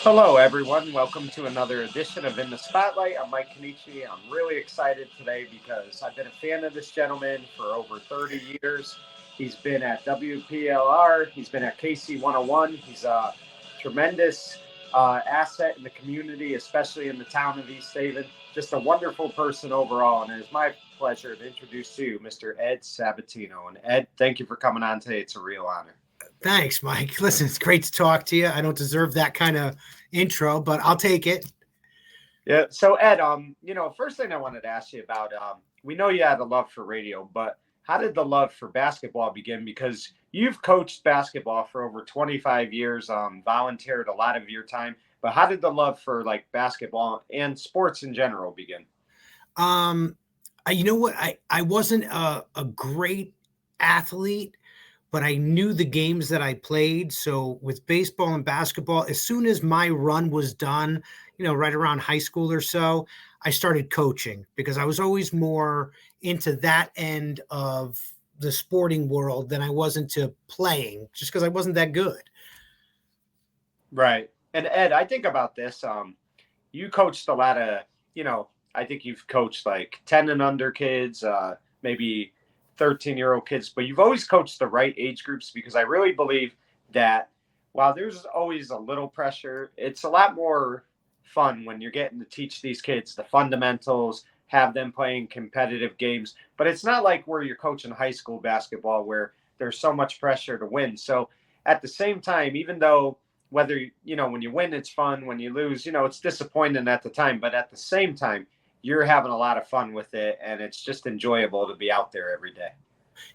Hello, everyone. Welcome to another edition of In the Spotlight. I'm Mike Kenichi. I'm really excited today because I've been a fan of this gentleman for over 30 years. He's been at WPLR. He's been at KC 101. He's a tremendous asset in the community, especially in the town of East Haven. Just a wonderful person overall. And it is my pleasure to introduce to you Mr. Ed Sabatino. And Ed, thank you for coming on today. It's a real honor. Thanks, Mike. Listen, it's great to talk to you. I don't deserve that kind of intro, but I'll take it. Yeah. So Ed, first thing I wanted to ask you about, we know you had a love for radio, but how did the love for basketball begin? Because you've coached basketball for over 25 years, volunteered a lot of your time, but how did the love for like basketball and sports in general begin? You know what? I wasn't a great athlete, but I knew the games that I played. So with baseball and basketball, as soon as my run was done, right around high school or so, I started coaching because I was always more into that end of the sporting world than I was into playing, just because I wasn't that good. Right. And Ed, I think about this. You coached a lot of, I think you've coached like 10 and under kids, maybe 13-year-old kids, but you've always coached the right age groups because I really believe that while there's always a little pressure, it's a lot more fun when you're getting to teach these kids the fundamentals, have them playing competitive games. But it's not like where you're coaching high school basketball where there's so much pressure to win. So at the same time, even though whether, when you win, it's fun, when you lose, it's disappointing at the time, but at the same time, you're having a lot of fun with it, and it's just enjoyable to be out there every day.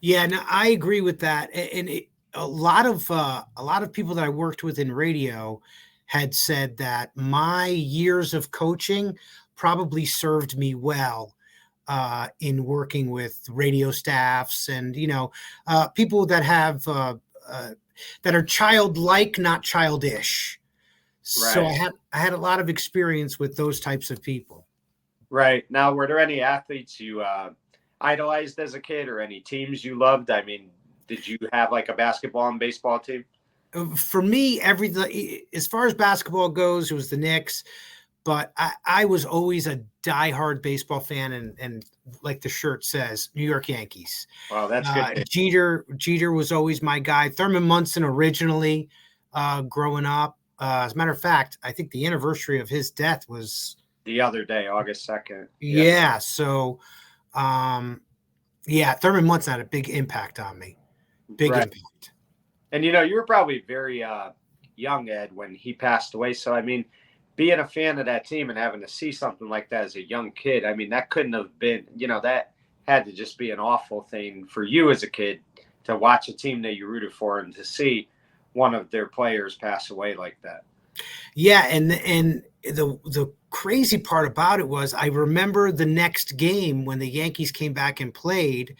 Yeah, no, I agree with that. And a lot of people that I worked with in radio had said that my years of coaching probably served me well in working with radio staffs and people that have that are childlike, not childish. Right. So I had a lot of experience with those types of people. Right. Now, were there any athletes you idolized as a kid or any teams you loved? I mean, did you have like a basketball and baseball team? For me, everything as far as basketball goes, it was the Knicks, but I was always a diehard baseball fan, and like the shirt says, New York Yankees. Wow, that's good. Jeter was always my guy. Thurman Munson originally, growing up. As a matter of fact, I think the anniversary of his death was the other day, August 2nd. Yeah. So, Thurman Munson had a big impact on me. Big impact. And, you were probably very young, Ed, when he passed away. So, I mean, being a fan of that team and having to see something like that as a young kid, I mean, that couldn't have been, that had to just be an awful thing for you as a kid to watch a team that you rooted for and to see one of their players pass away like that. Yeah. And the crazy part about it was I remember the next game when the Yankees came back and played,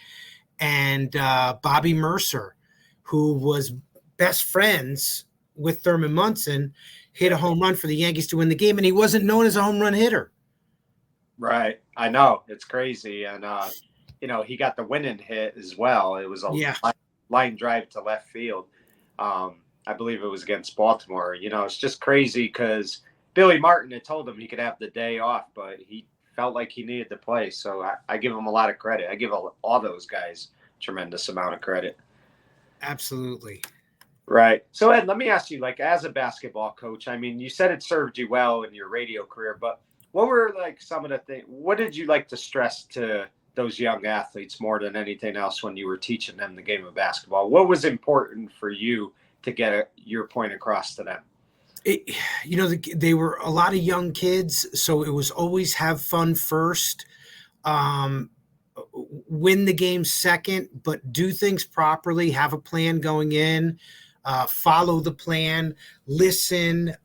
and Bobby Mercer, who was best friends with Thurman Munson, hit a home run for the Yankees to win the game, and he wasn't known as a home run hitter. Right. I know. It's crazy. And, he got the winning hit as well. It was a line drive to left field. I believe it was against Baltimore. It's just crazy because Billy Martin had told him he could have the day off, but he felt like he needed to play. So I give him a lot of credit. I give all those guys a tremendous amount of credit. Absolutely. Right. So, Ed, let me ask you, like, as a basketball coach, I mean, you said it served you well in your radio career, but what were, like, some of the things, what did you like to stress to those young athletes more than anything else when you were teaching them the game of basketball? What was important for you to get your point across to them? They were a lot of young kids, so it was always have fun first, win the game second, but do things properly, have a plan going in, follow the plan, listen,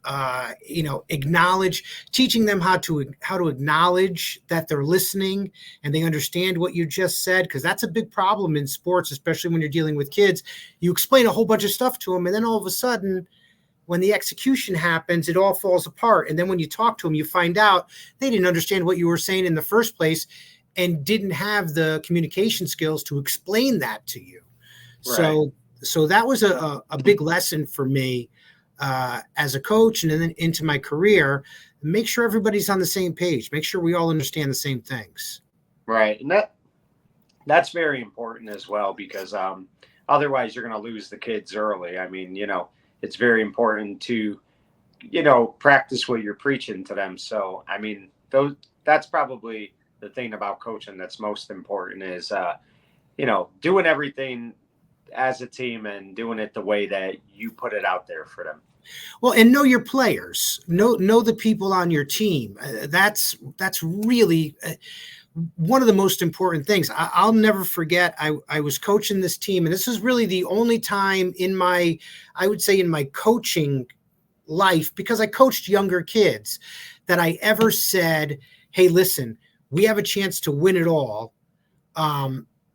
acknowledge, teaching them how to acknowledge that they're listening and they understand what you just said, because that's a big problem in sports, especially when you're dealing with kids. You explain a whole bunch of stuff to them, and then all of a sudden, when the execution happens, it all falls apart. And then when you talk to them, you find out they didn't understand what you were saying in the first place and didn't have the communication skills to explain that to you. Right. So that was a big lesson for me. as a coach and then into my career, make sure everybody's on the same page. Make sure we all understand the same things. Right. And that's very important as well, because otherwise you're going to lose the kids early. I mean, it's very important to, practice what you're preaching to them. So, I mean, that's probably the thing about coaching that's most important is, doing everything as a team and doing it the way that you put it out there for them. Well, and know your players, know the people on your team. That's really one of the most important things. I'll never forget. I was coaching this team, and this is really the only time in my coaching life, because I coached younger kids, that I ever said, "Hey, listen, we have a chance to win it all.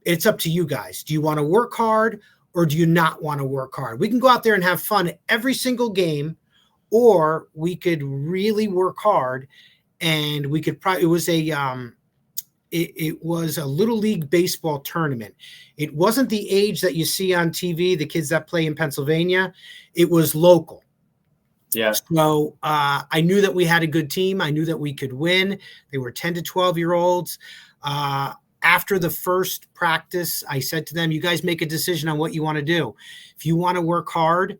It's up to you guys. Do you want to work hard or do you not want to work hard? We can go out there and have fun every single game, or we could really work hard, and we could probably." It was a little league baseball tournament. It wasn't the age that you see on TV, the kids that play in Pennsylvania. It was local. Yeah. So I knew that we had a good team. I knew that we could win. They were 10 to 12-year-olds. After the first practice, I said to them, "You guys make a decision on what you want to do. If you want to work hard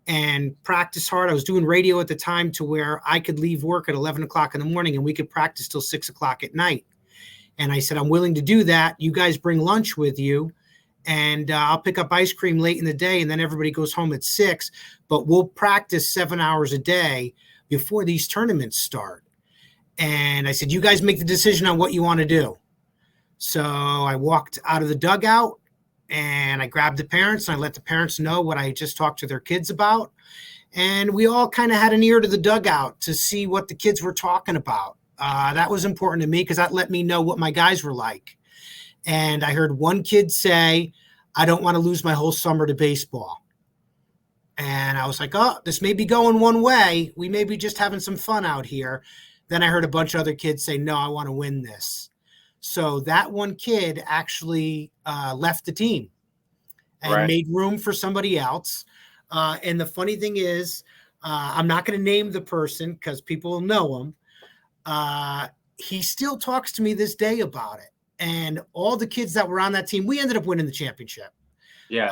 and practice hard." I was doing radio at the time to where I could leave work at 11 o'clock in the morning and we could practice till 6 o'clock at night. And I said, "I'm willing to do that. You guys bring lunch with you, and I'll pick up ice cream late in the day, and then everybody goes home at 6. But we'll practice 7 hours a day before these tournaments start." And I said, "You guys make the decision on what you want to do." So I walked out of the dugout and I grabbed the parents and I let the parents know what I just talked to their kids about. And we all kind of had an ear to the dugout to see what the kids were talking about. That was important to me because that let me know what my guys were like. And I heard one kid say, "I don't want to lose my whole summer to baseball." And I was like, "Oh, this may be going one way. We may be just having some fun out here." Then I heard a bunch of other kids say, "No, I want to win this." So that one kid actually left the team and made room for somebody else. And the funny thing is, I'm not going to name the person because people will know him. He still talks to me this day about it. And all the kids that were on that team, we ended up winning the championship. Yeah.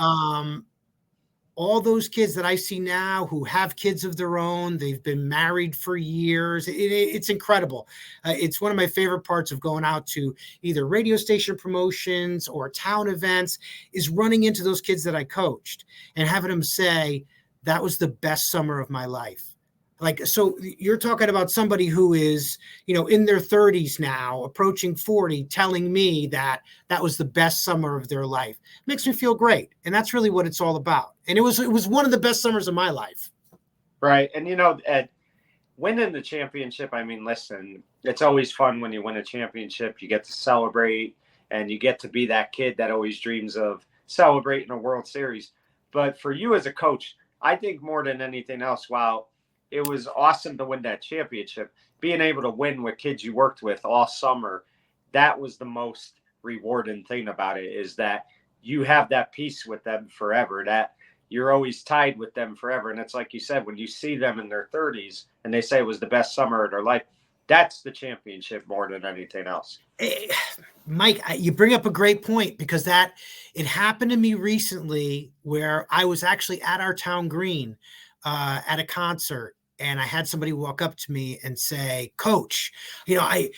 All those kids that I see now who have kids of their own, they've been married for years. It's incredible. It's one of my favorite parts of going out to either radio station promotions or town events is running into those kids that I coached and having them say, "That was the best summer of my life." Like, so you're talking about somebody who is, in their 30s now, approaching 40, telling me that that was the best summer of their life. Makes me feel great. And that's really what it's all about. And it was one of the best summers of my life. Right. And, Ed, winning the championship, I mean, listen, it's always fun when you win a championship. You get to celebrate and you get to be that kid that always dreams of celebrating a World Series. But for you as a coach, I think more than anything else, while it was awesome to win that championship, being able to win with kids you worked with all summer, that was the most rewarding thing about it, is that you have that peace with them forever, that you're always tied with them forever. And it's like you said, when you see them in their 30s and they say it was the best summer of their life, that's the championship more than anything else. Mike, you bring up a great point, because it happened to me recently where I was actually at our town green at a concert. And I had somebody walk up to me and say, "Coach, I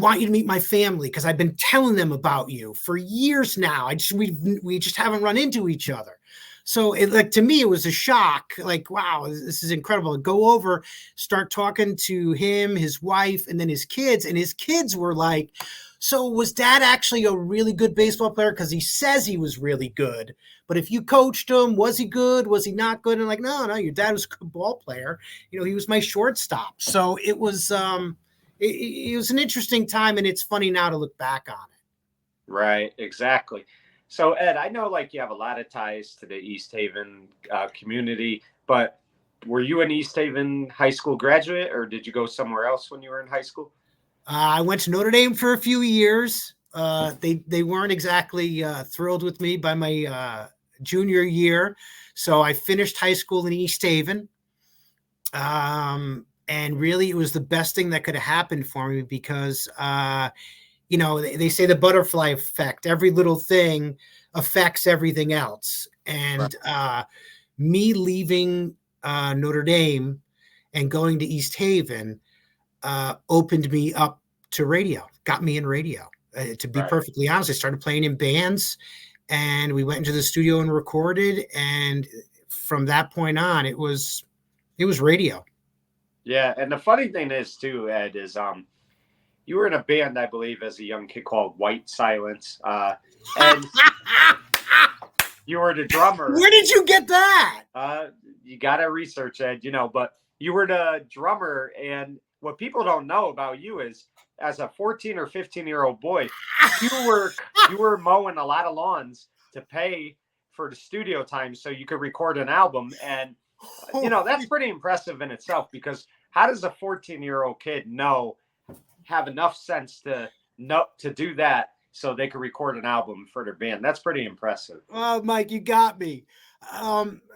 want you to meet my family because I've been telling them about you for years now. We just haven't run into each other." So to me, it was a shock. Like, wow, this is incredible. Go over, start talking to him, his wife, and then his kids. And his kids were like, "So was Dad actually a really good baseball player? Because he says he was really good. But if you coached him, was he good? Was he not good?" And like, no, your dad was a good ball player. He was my shortstop. So it was it was an interesting time, and it's funny now to look back on it. Right, exactly. So Ed, I know you have a lot of ties to the East Haven community, but were you an East Haven high school graduate, or did you go somewhere else when you were in high school? I went to Notre Dame for a few years. They weren't exactly thrilled with me by my junior year. So I finished high school in East Haven. And really, it was the best thing that could have happened for me because, they say the butterfly effect, every little thing affects everything else. Right. And me leaving Notre Dame and going to East Haven opened me up to radio, got me in radio. To be Right. perfectly honest, I started playing in bands and we went into the studio and recorded. And from that point on, it was radio. Yeah, and the funny thing is too, Ed, is you were in a band, I believe, as a young kid called White Silence, and you were the drummer. Where did you get that? You got to research Ed, but you were the drummer, and what people don't know about you is, as a 14 or 15-year-old boy, you were mowing a lot of lawns to pay for the studio time so you could record an album, and that's pretty impressive in itself because how does a 14-year-old kid have enough sense to know to do that so they could record an album for their band? That's pretty impressive. Oh, Mike, you got me.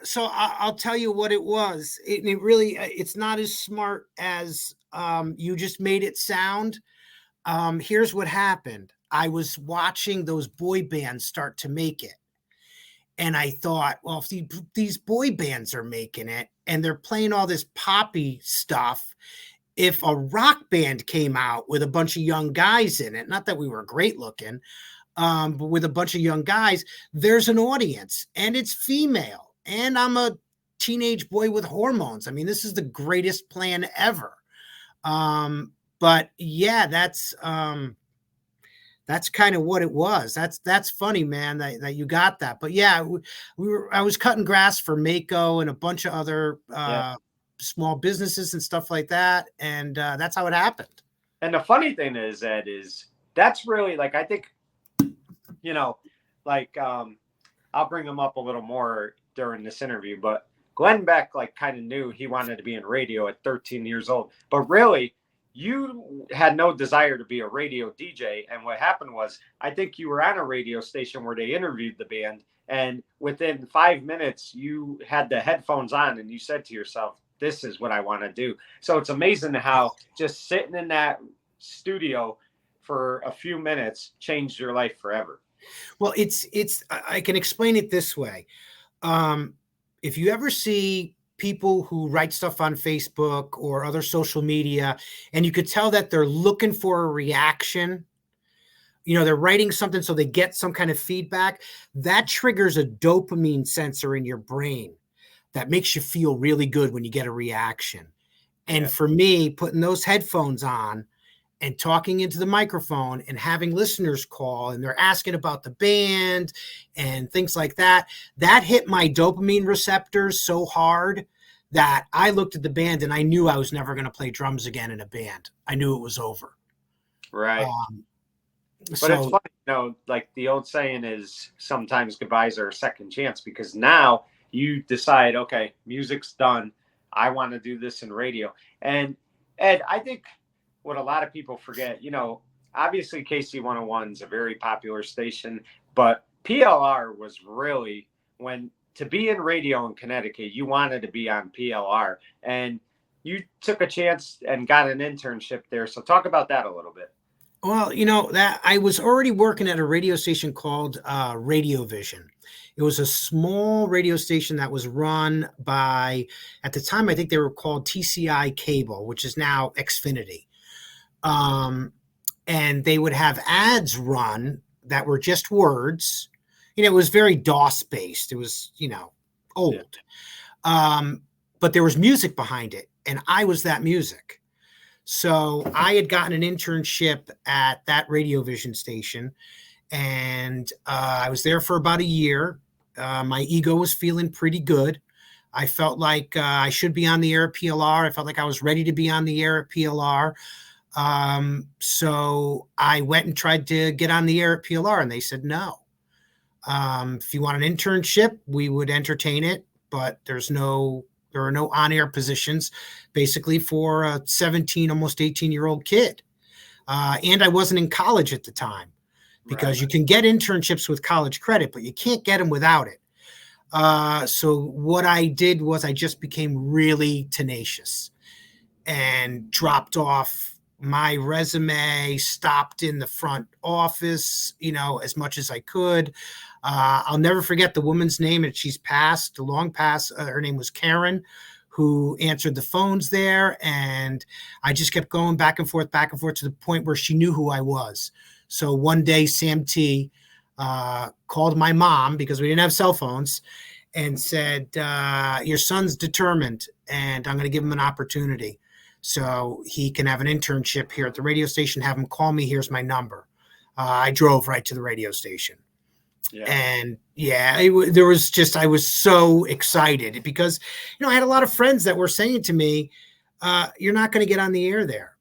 So I'll tell you what it was. It really, it's not as smart as you just made it sound. Here's what happened. I was watching those boy bands start to make it. And I thought, well, if these boy bands are making it and they're playing all this poppy stuff, if a rock band came out with a bunch of young guys in it, not that we were great looking, but with a bunch of young guys, there's an audience and it's female. And I'm a teenage boy with hormones. I mean, this is the greatest plan ever. But yeah, that's kind of what it was. That's funny, man, that you got that. But yeah, I was cutting grass for Maaco and a bunch of other small businesses and stuff like that. And that's how it happened. And the funny thing is, Ed, is that's really like, I think, I'll bring him up a little more during this interview, but Glenn Beck kind of knew he wanted to be in radio at 13 years old, but really you had no desire to be a radio DJ. And what happened was, I think you were on a radio station where they interviewed the band, and within 5 minutes you had the headphones on and you said to yourself, this is what I want to do. So it's amazing how just sitting in that studio for a few minutes changed your life forever. Well, I can explain it this way. If you ever see people who write stuff on Facebook or other social media, and you could tell that they're looking for a reaction, they're writing something so they get some kind of feedback, that triggers a dopamine sensor in your brain that makes you feel really good when you get a reaction. And for me, putting those headphones on and talking into the microphone and having listeners call and they're asking about the band and things like that, that hit my dopamine receptors so hard that I looked at the band and I knew I was never going to play drums again in a band. I knew it was over. Right. But it's funny, like the old saying is, sometimes goodbyes are a second chance, because now you decide, okay, music's done. I want to do this in radio. And Ed, I think what a lot of people forget, obviously KC 101 is a very popular station, but PLR was really, to be in radio in Connecticut, you wanted to be on PLR, and you took a chance and got an internship there. So talk about that a little bit. Well, that I was already working at a radio station called Radio Vision. It was a small radio station that was run by, at the time, I think they were called TCI Cable, which is now Xfinity. And they would have ads run that were just words. It was very DOS based. It was, old. Yeah. But there was music behind it, and I was that music. So I had gotten an internship at that Radio Vision station, and I was there for about a year. My ego was feeling pretty good. I felt like I should be on the air at PLR. I felt like I was ready to be on the air at PLR. So I went and tried to get on the air at PLR, and they said no. If you want an internship, we would entertain it, but there are no on-air positions basically for a 17, almost 18-year-old kid. And I wasn't in college at the time, because you can get internships with college credit, but you can't get them without it. So what I did was I just became really tenacious and dropped off my resume, stopped in the front office, as much as I could. I'll never forget the woman's name, and she's passed, long past. Her name was Karen, who answered the phones there. And I just kept going back and forth to the point where she knew who I was. So one day, Sam T called my mom, because we didn't have cell phones, and said, your son's determined, and I'm going to give him an opportunity. So he can have an internship here at the radio station. Have him call me. Here's my number. I drove right to the radio station. Yeah. And there was just, I was so excited because, I had a lot of friends that were saying to me, you're not going to get on the air there.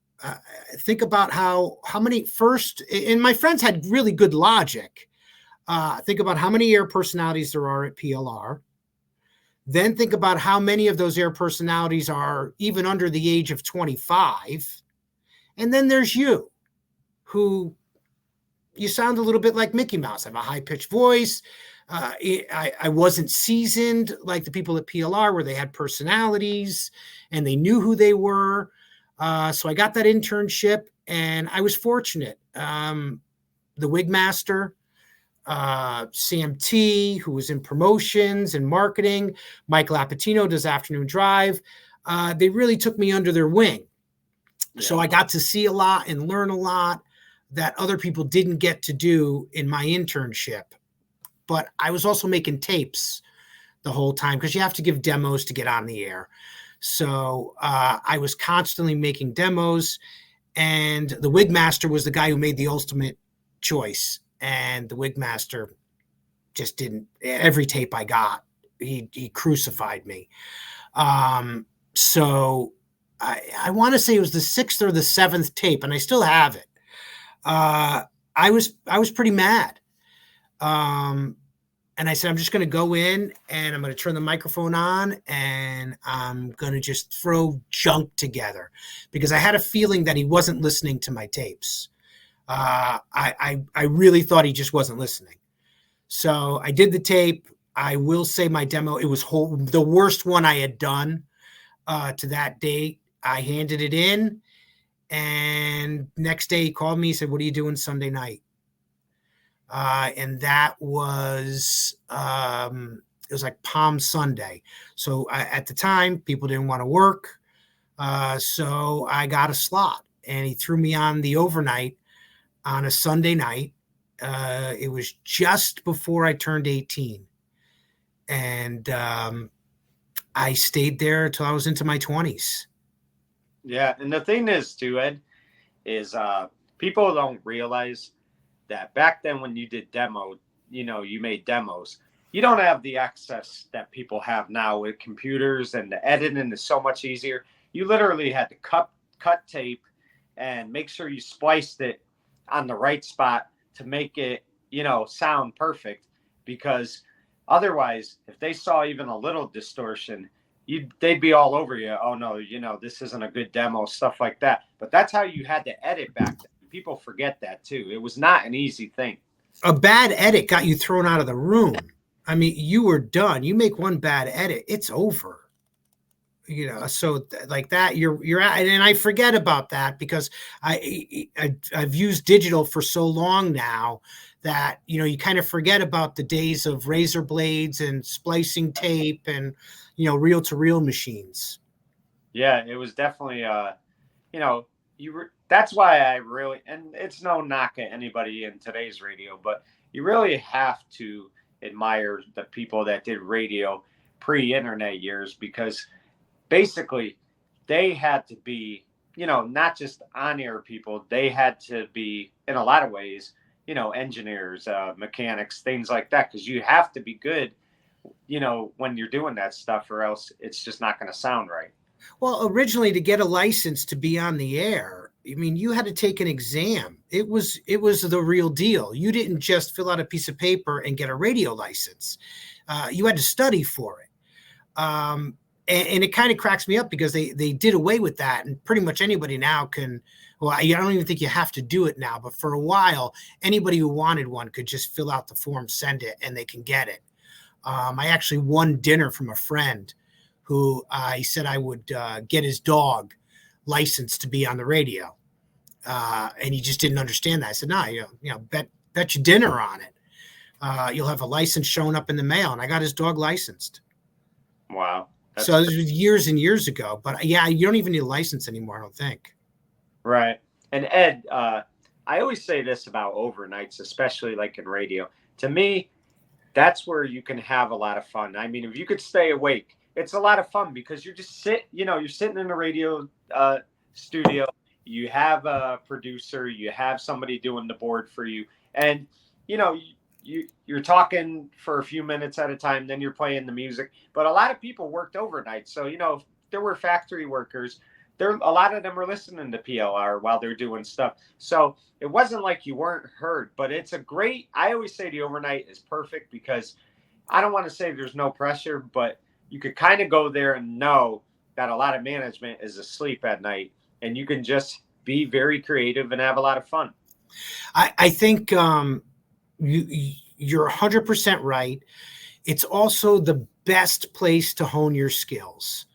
Think about how many first, and my friends had really good logic. Think about how many air personalities there are at PLR. Then think about how many of those air personalities are even under the age of 25. And then there's you, who you sound a little bit like Mickey Mouse. I have a high-pitched voice. I wasn't seasoned like the people at PLR, where they had personalities and they knew who they were. So I got that internship, and I was fortunate. The Wigmaster, Sam T, who was in promotions and marketing, Mike Lapatino does afternoon drive. They really took me under their wing. Yeah. So I got to see a lot and learn a lot that other people didn't get to do in my internship. But I was also making tapes the whole time, because you have to give demos to get on the air. So I was constantly making demos, and the Wigmaster was the guy who made the ultimate choice. And the Wigmaster just didn't, every tape I got, he crucified me. So I want to say it was the 6th or the 7th tape, and I still have it. I was pretty mad. And I said, I'm just going to go in and I'm going to turn the microphone on and I'm going to just throw junk together, because I had a feeling that he wasn't listening to my tapes. I really thought he just wasn't listening. So I did the tape. I will say my demo, it was the worst one I had done to that date. I handed it in, and next day he called me. He said, what are you doing Sunday night? And that was, it was like Palm Sunday. So at the time, people didn't want to work. So I got a slot, and he threw me on the overnight on a Sunday night. It was just before I turned 18. And I stayed there until I was into my 20s. Yeah. And the thing is, too, Ed, is people don't realize that back then when you did demo, you made demos, you don't have the access that people have now with computers, and the editing is so much easier. You literally had to cut tape and make sure you spliced it on the right spot to make it, sound perfect, because otherwise, if they saw even a little distortion, they'd be all over you. Oh no, this isn't a good demo, stuff like that. But that's how you had to edit back then. People forget that too. It was not an easy thing. A bad edit got you thrown out of the room. I mean, you were done. You make one bad edit, it's over. So like that, you're at, and I forget about that because I've used digital for so long now that you kind of forget about the days of razor blades and splicing tape and reel-to-reel machines. Yeah, it was definitely that's why I really, and it's no knock at anybody in today's radio, but you really have to admire the people that did radio pre-internet years, because basically they had to be, not just on-air people, they had to be, in a lot of ways, engineers, mechanics, things like that, because you have to be good, when you're doing that stuff, or else it's just not going to sound right. Well, originally, to get a license to be on the air, I mean, you had to take an exam. It was the real deal. You didn't just fill out a piece of paper and get a radio license. You had to study for it. And it kind of cracks me up because they did away with that. And pretty much anybody now can, well, I don't even think you have to do it now, but for a while, anybody who wanted one could just fill out the form, send it, and they can get it. I actually won dinner from a friend who he said I would get his dog licensed to be on the radio. And he just didn't understand that. I said, no, bet you dinner on it. You'll have a license showing up in the mail. And I got his dog licensed. Wow. So this was years and years ago. But yeah, you don't even need a license anymore, I don't think. Right. And Ed, I always say this about overnights, especially like in radio. To me, that's where you can have a lot of fun. I mean, if you could stay awake, it's a lot of fun because you're just you're sitting in a radio studio. You have a producer, you have somebody doing the board for you, and you're talking for a few minutes at a time. Then you're playing the music. But a lot of people worked overnight, so if there were factory workers. A lot of them are listening to PLR while they're doing stuff. So it wasn't like you weren't heard, but I always say the overnight is perfect because I don't want to say there's no pressure, but you could kind of go there and know that a lot of management is asleep at night and you can just be very creative and have a lot of fun. I think you're 100% right. It's also the best place to hone your skills.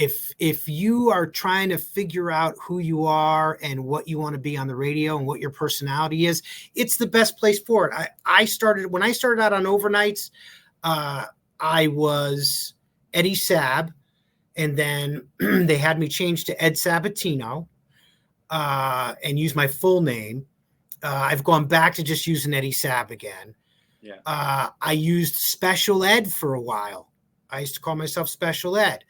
If you are trying to figure out who you are and what you want to be on the radio and what your personality is, it's the best place for it. When I started out on overnights, I was Eddie Sab, and then they had me change to Ed Sabatino and use my full name. I've gone back to just using Eddie Sab again. Yeah. I used Special Ed for a while. I used to call myself Special Ed.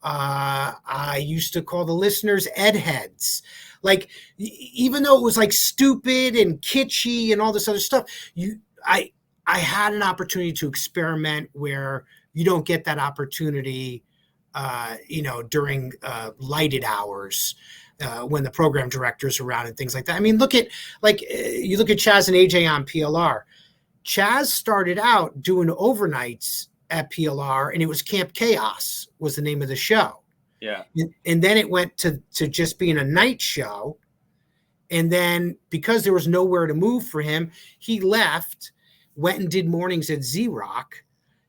I used to call the listeners Ed heads. Like, even though it was like stupid and kitschy and all this other stuff, I had an opportunity to experiment where you don't get that opportunity, during lighted hours when the program director's around and things like that. I mean, you look at Chaz and AJ on PLR. Chaz started out doing overnights at PLR, and it was Camp Chaos was the name of the show. Yeah. And then it went to just being a night show. And then because there was nowhere to move for him, he left, went and did mornings at Z-Rock,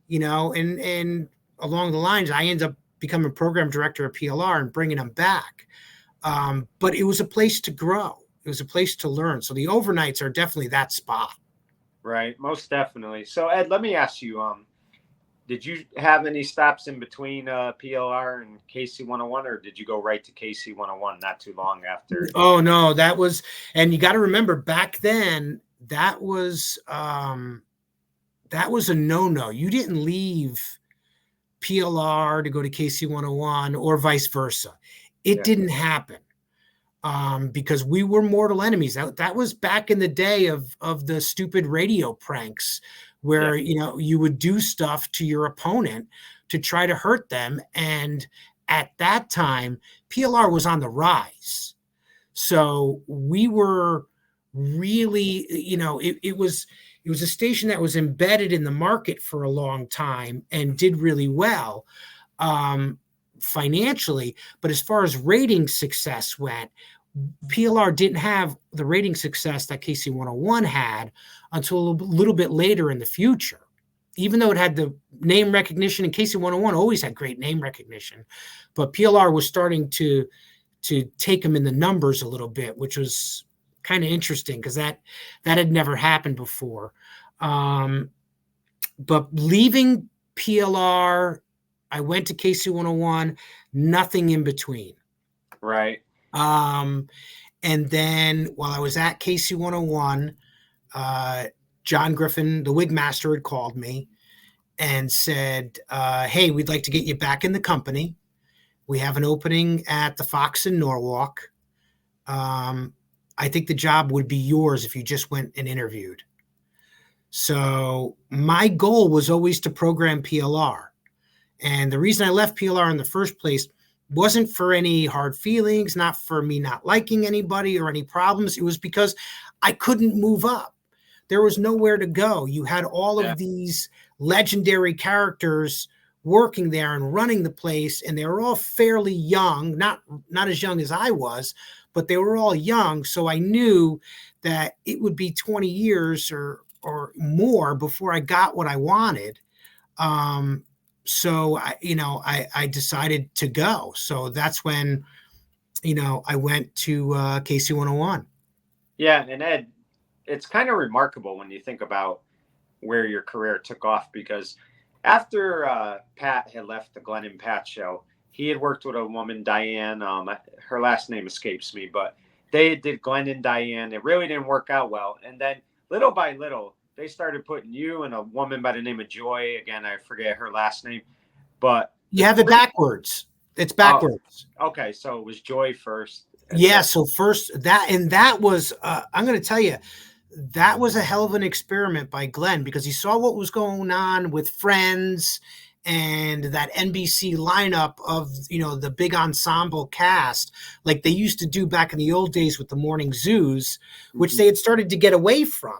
and along the lines, I ended up becoming program director at PLR and bringing him back. But it was a place to grow. It was a place to learn. So the overnights are definitely that spot. Right. Most definitely. So Ed, let me ask you, did you have any stops in between PLR and KC 101, or did you go right to KC 101 not too long after? Oh, no, and you got to remember back then, that was a no-no. You didn't leave PLR to go to KC 101 or vice versa. It didn't happen because we were mortal enemies. That was back in the day of the stupid radio pranks where, you would do stuff to your opponent to try to hurt them. And at that time, PLR was on the rise. So we were really, it was a station that was embedded in the market for a long time and did really well financially. But as far as rating success went, PLR didn't have the rating success that KC 101 had until a little bit later in the future. Even though it had the name recognition, and KC 101 always had great name recognition, but PLR was starting to take them in the numbers a little bit, which was kind of interesting because that had never happened before. But leaving PLR, I went to KC 101, nothing in between. Right. And then while I was at KC 101, John Griffin, the wig master, had called me and said, hey, we'd like to get you back in the company. We have an opening at the Fox in Norwalk. I think the job would be yours if you just went and interviewed. So my goal was always to program PLR. And the reason I left PLR in the first place wasn't for any hard feelings, not for me not liking anybody or any problems. It was because I couldn't move up. There was nowhere to go. You had all of these legendary characters working there and running the place, and they were all fairly young, not as young as I was, but they were all young. So I knew that it would be 20 years or more before I got what I wanted. So I decided to go. So that's when, I went to KC 101. Yeah, and Ed, it's kind of remarkable when you think about where your career took off because after Pat had left the Glenn and Pat show, he had worked with a woman, Diane. Her last name escapes me, but they did Glenn and Diane. It really didn't work out well. And then little by little, they started putting you and a woman by the name of Joy. Again, I forget her last name, but You have it backwards. It's oh, backwards. okay. So it was Joy first. And Yeah. then, So first that was, I'm going to tell you, that was a hell of an experiment by Glenn because he saw what was going on with Friends and that NBC lineup of, the big ensemble cast, like they used to do back in the old days with the morning zoos, which they had started to get away from.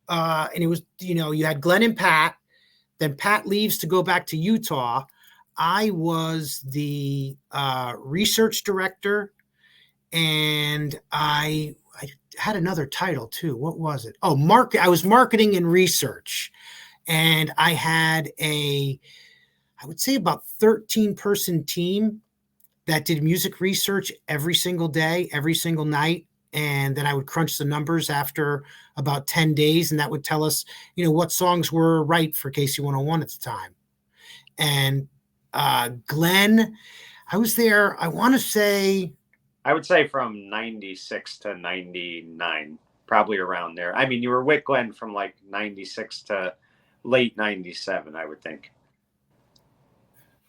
And it was, you had Glenn and Pat, then Pat leaves to go back to Utah. I was the research director, and I had another title too. What was it? Oh, I was marketing and research, and I had I would say about 13-person team that did music research every single day, every single night. And then I would crunch the numbers after about 10 days, and that would tell us, what songs were right for KC 101 at the time. And Glenn, I was there, I want to say, I would say from 96 to 99, probably around there. I mean, you were with Glenn from like 96 to late 97, I would think.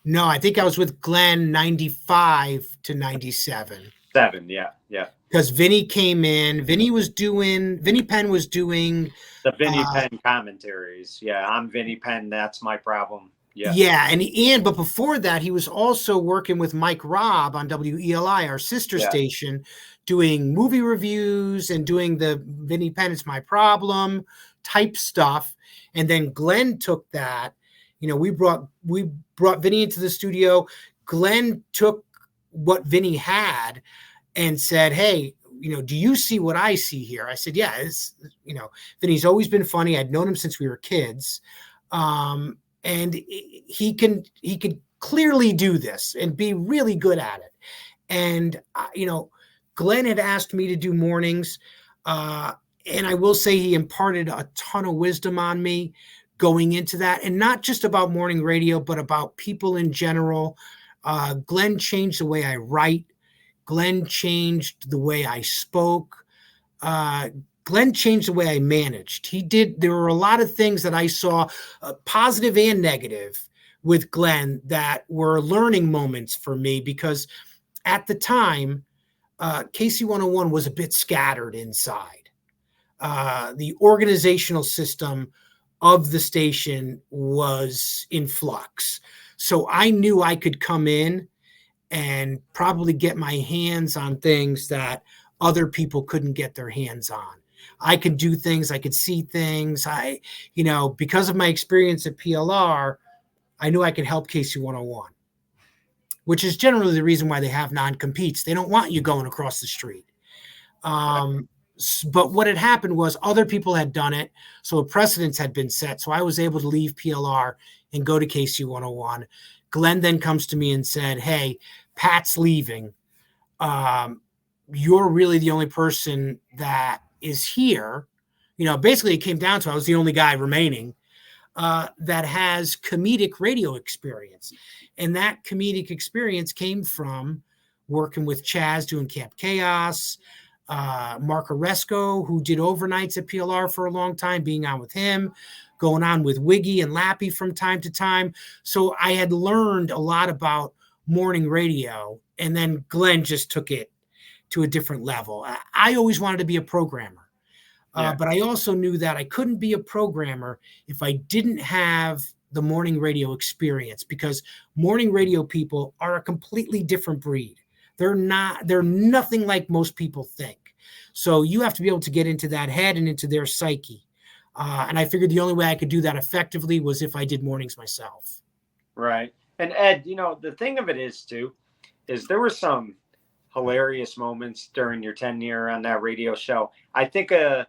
no, I think I was with Glenn 95 to 97. 7, yeah, yeah. Because Vinny came in. Vinny Penn was doing. The Vinny Penn commentaries. Yeah, I'm Vinny Penn. That's my problem. Yeah. Yeah, but before that, he was also working with Mike Robb on WELI, our sister station, doing movie reviews and doing the Vinny Penn It's My Problem type stuff. And then Glenn took that. We brought Vinny into the studio. Glenn took what Vinny had and said, "Hey, do you see what I see here?" I said, "Yeah, Vinny's always been funny. I'd known him since we were kids. And he could clearly do this and be really good at it." And Glenn had asked me to do mornings, and I will say he imparted a ton of wisdom on me going into that, and not just about morning radio, but about people in general. Glenn changed the way I write. Glenn changed the way I spoke. Glenn changed the way I managed. There were a lot of things that I saw, positive and negative, with Glenn that were learning moments for me because at the time, KC 101 was a bit scattered inside. The organizational system of the station was in flux. So I knew I could come in and probably get my hands on things that other people couldn't get their hands on. I could do things, I could see things. Because of my experience at PLR, I knew I could help KC 101, which is generally the reason why they have non-competes. They don't want you going across the street. But what had happened was other people had done it, so a precedence had been set. So I was able to leave PLR and go to KC 101. Glenn then comes to me and said, "Hey, Pat's leaving. You're really the only person that is here." Basically it came down to I was the only guy remaining that has comedic radio experience. And that comedic experience came from working with Chaz doing Camp Chaos, Mark Oresco, who did overnights at PLR for a long time, being on with him, going on with Wiggy and Lappy from time to time. So I had learned a lot about morning radio, and then Glenn just took it to a different level. I always wanted to be a programmer, but I also knew that I couldn't be a programmer if I didn't have the morning radio experience, because morning radio people are a completely different breed. They're nothing like most people think. So you have to be able to get into that head and into their psyche. And I figured the only way I could do that effectively was if I did mornings myself. Right. And Ed, the thing of it is there were some hilarious moments during your tenure on that radio show. I think the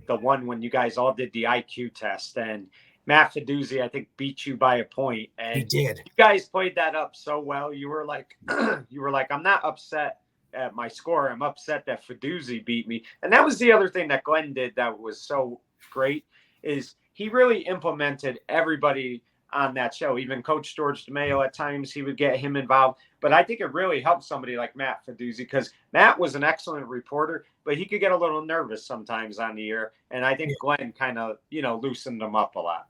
one when you guys all did the IQ test, and Matt Fiduzzi, I think, beat you by a point, He and did. you guys played that up so well. You were like, I'm not upset at my score. I'm upset that Fiduzzi beat me. And that was the other thing that Glenn did that was so great is he really implemented everybody on that show. Even Coach George DeMayo, at times he would get him involved. But I think it really helped somebody like Matt Fiduzzi, because Matt was an excellent reporter, but he could get a little nervous sometimes on the air. And I think Glenn kind of, loosened him up a lot.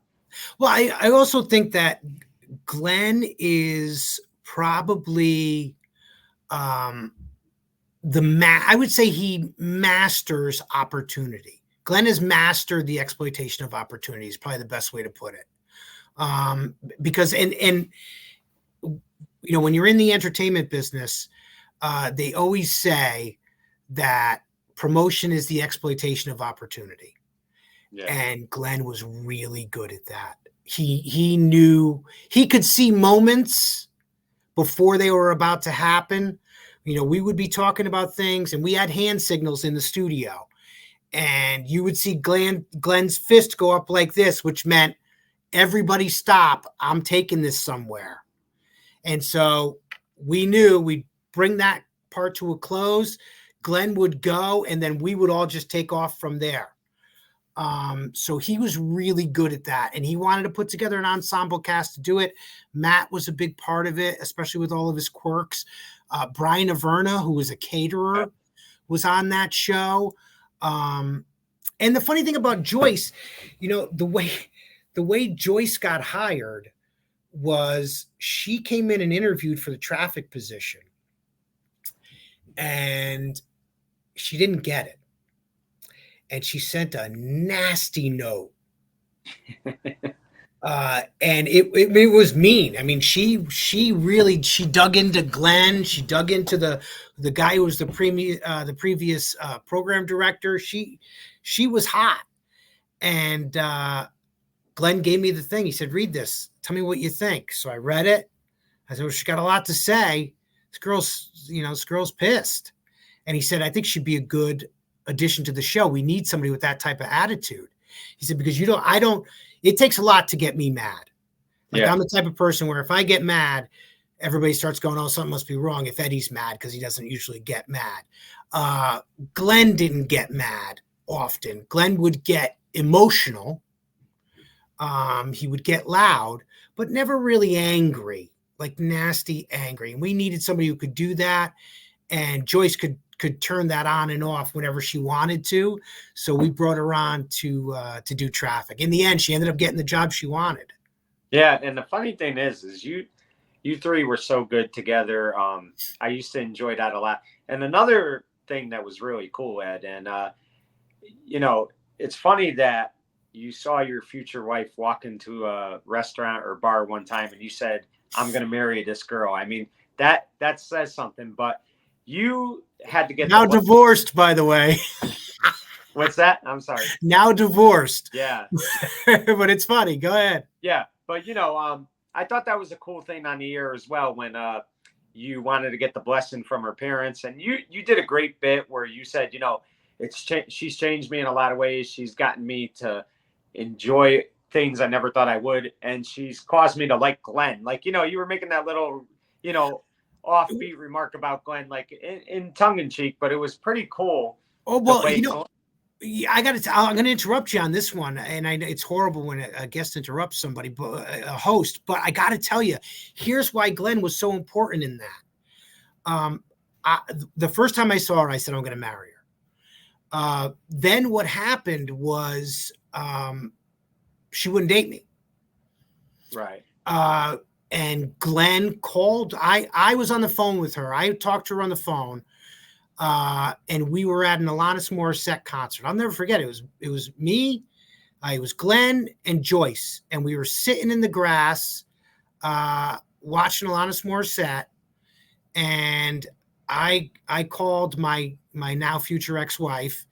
Well, I also think that Glenn is probably I would say he masters opportunity. Glenn has mastered the exploitation of opportunity is probably the best way to put it. Because when you're in the entertainment business, they always say that promotion is the exploitation of opportunity. Yeah. And Glenn was really good at that. He knew, he could see moments before they were about to happen. We would be talking about things and we had hand signals in the studio, and you would see Glenn's fist go up like this, which meant everybody stop. I'm taking this somewhere. And so we knew we'd bring that part to a close. Glenn would go, and then we would all just take off from there. So he was really good at that, and he wanted to put together an ensemble cast to do it. Matt was a big part of it, especially with all of his quirks. Brian Averna, who was a caterer, was on that show. And the funny thing about Joyce, the way Joyce got hired was she came in and interviewed for the traffic position, and she didn't get it. And she sent a nasty note. And it was mean. I mean, she dug into Glenn. She dug into the guy who was the previous program director. She was hot. And Glenn gave me the thing. He said, "Read this. Tell me what you think." So I read it. I said, "Well, she's got a lot to say. This girl's pissed." And he said, "I think she'd be a good addition to the show. We need somebody with that type of attitude." He said, "Because it takes a lot to get me mad. I'm the type of person where if I get mad, everybody starts going, oh, something must be wrong if Eddie's mad, because he doesn't usually get mad." Glenn didn't get mad often. Glenn would get emotional. He would get loud, but never really angry, like nasty angry. And we needed somebody who could do that. And Joyce could turn that on and off whenever she wanted to. So we brought her on to do traffic. In the end, she ended up getting the job she wanted. Yeah, and the funny thing is you three were so good together. I used to enjoy that a lot. And another thing that was really cool, Ed, and it's funny that you saw your future wife walk into a restaurant or bar one time and you said, "I'm going to marry this girl." I mean, that says something, but you had to get now divorced, by the way. What's that? I'm sorry. Now divorced. Yeah. But it's funny. Go ahead. Yeah. But, I thought that was a cool thing on the air as well when you wanted to get the blessing from her parents. And you did a great bit where you said, she's changed me in a lot of ways. She's gotten me to enjoy things I never thought I would. And she's caused me to like Glenn. Like, you were making that little, offbeat remark about Glenn, like in tongue in cheek, but it was pretty cool. Oh, well, I'm going to interrupt you on this one. And it's horrible when a guest interrupts somebody, but a host, but I got to tell you, here's why Glenn was so important in that. The first time I saw her, I said, "I'm going to marry her." Then what happened was she wouldn't date me. Right. And Glenn called. I was on the phone with her. I talked to her on the phone. And we were at an Alanis Morissette concert. I'll never forget. It was me, it was Glenn and Joyce, and we were sitting in the grass, watching Alanis Morissette. And I called my now future ex-wife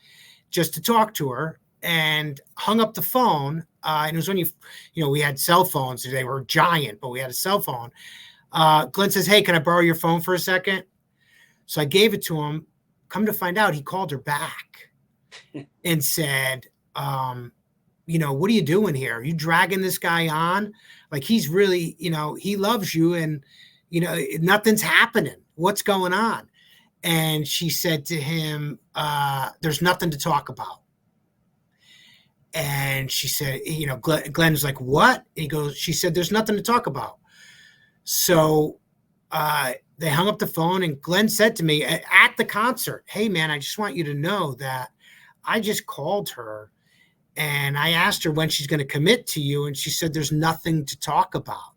just to talk to her, and hung up the phone. And it was when we had cell phones. They were giant, but we had a cell phone. Glenn says, "Hey, can I borrow your phone for a second?" So I gave it to him. Come to find out, he called her back and said, what are you doing here? Are you dragging this guy on? Like, he's really, he loves you, and, nothing's happening. What's going on? And she said to him, there's nothing to talk about. And she said, Glenn was like, what? She said, there's nothing to talk about. So they hung up the phone, and Glenn said to me at the concert, hey, man, I just want you to know that I just called her and I asked her when she's going to commit to you. And she said, there's nothing to talk about.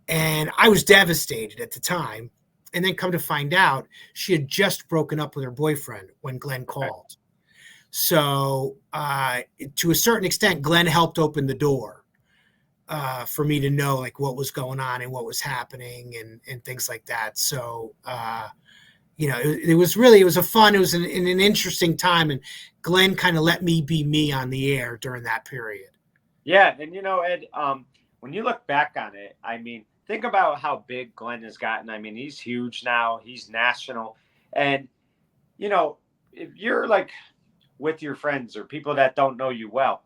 And I was devastated at the time. And then come to find out, she had just broken up with her boyfriend when Glenn called. So to a certain extent, Glenn helped open the door for me to know like what was going on and what was happening and things like that. So, it was an interesting time. And Glenn kind of let me be me on the air during that period. Yeah. And, Ed, when you look back on it, I mean, think about how big Glenn has gotten. I mean, he's huge now. He's national. And, if you're like with your friends or people that don't know you well,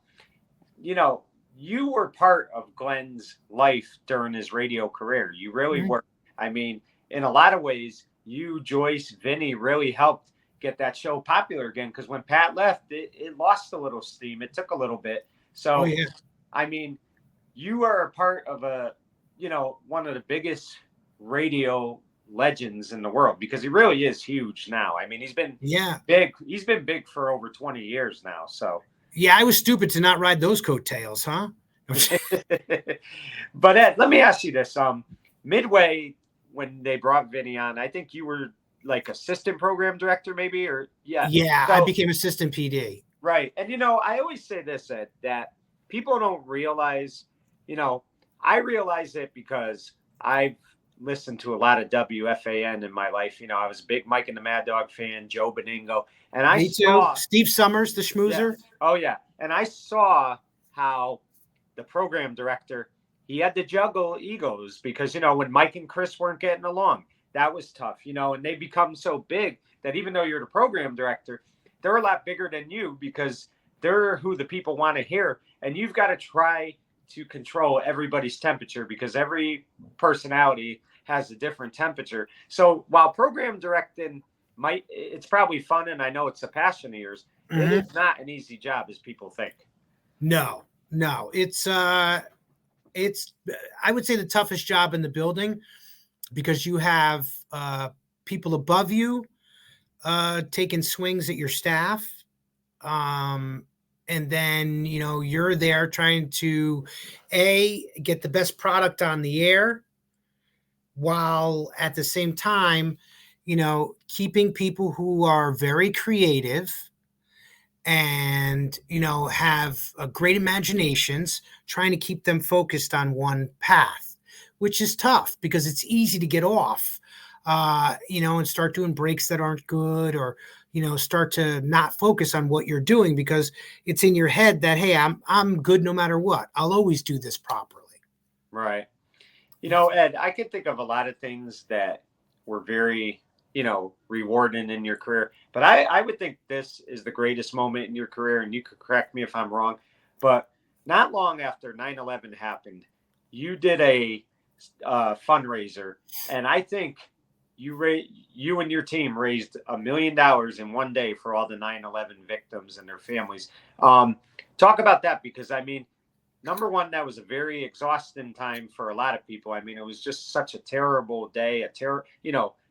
you were part of Glenn's life during his radio career. You really were. I mean, in a lot of ways, you, Joyce, Vinny really helped get that show popular again, because when Pat left, it lost a little steam. It took a little bit. So, I mean, you are a part of one of the biggest radio legends in the world, because he really is huge now. I mean, he's been big. He's been big for over 20 years now. So, yeah, I was stupid to not ride those coattails, huh? But Ed, let me ask you this. Midway, when they brought Vinny on, I think you were like assistant program director, maybe, or Yeah, so, I became assistant PD. Right. And, I always say this, Ed, that people don't realize, I realize it because I've listened to a lot of WFAN in my life. I was a big Mike and the Mad Dog fan, Joe Beningo. And I saw Steve Summers, the schmoozer. Yes. Oh, yeah. And I saw how the program director, he had to juggle egos because, when Mike and Chris weren't getting along, that was tough, and they become so big that even though you're the program director, they're a lot bigger than you because they're who the people want to hear. And you've got to try to control everybody's temperature because every personality has a different temperature. So while program directing it's probably fun, and I know it's a passion of yours, it is not an easy job as people think. No, it's I would say the toughest job in the building, because you have people above you taking swings at your staff. And then, you're there trying to get the best product on the air, while at the same time, keeping people who are very creative and, have great imaginations, trying to keep them focused on one path, which is tough because it's easy to get off, and start doing breaks that aren't good, or, start to not focus on what you're doing because it's in your head that, hey, I'm good no matter what. I'll always do this properly. Right. Ed, I could think of a lot of things that were very, rewarding in your career, but I would think this is the greatest moment in your career, and you could correct me if I'm wrong, but not long after 9/11 happened, you did a fundraiser, and I think you and your team raised $1 million in one day for all the 9/11 victims and their families. Talk about that, because I mean, number one, that was a very exhausting time for a lot of people. I mean, it was just such a terrible day,